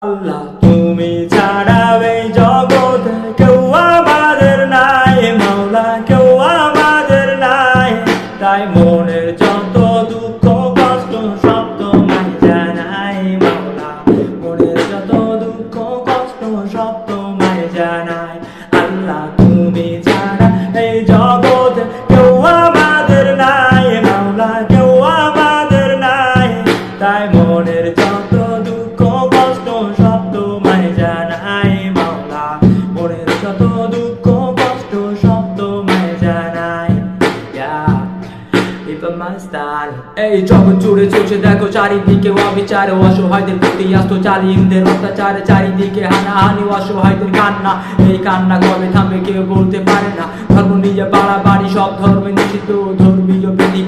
আল্লাহ তুমি ছাড়া এই জগতে কেউ আমাদের নাই, মাওলা কেউ আমাদের নাই। তাই মনের যত দুঃখ কষ্ট সব তোমায় জানাই মাওলা, মনের যত দুঃখ কষ্ট সব তোমায় জানাই। আল্লাহ তুমি ছাড়া এই জগতে কেউ আমাদের নাই, মাওলা কেউ আমাদের নাই। তাই মনের যত দুঃখ কষ্ট সব তোমায় জানাই মাওলা, মনের যত দুঃখ কষ্ট সব তোমায় জানাই। এই জগৎ জুড়ে চলছে দেখো চারিদিকে অবিচার, অসহায়দের প্রতি আস্ত জালিমদের অত্যাচার, চারিদিকে হানাহানি অসহায়দের কান্না। এই কান্না কবে থামবে কেউ বলতে পারে না। ধর্ম নিয়ে বাড়াবাড়ি সব ধর্মে নিষিদ্ধ, ধর্মীয় পৃথিবী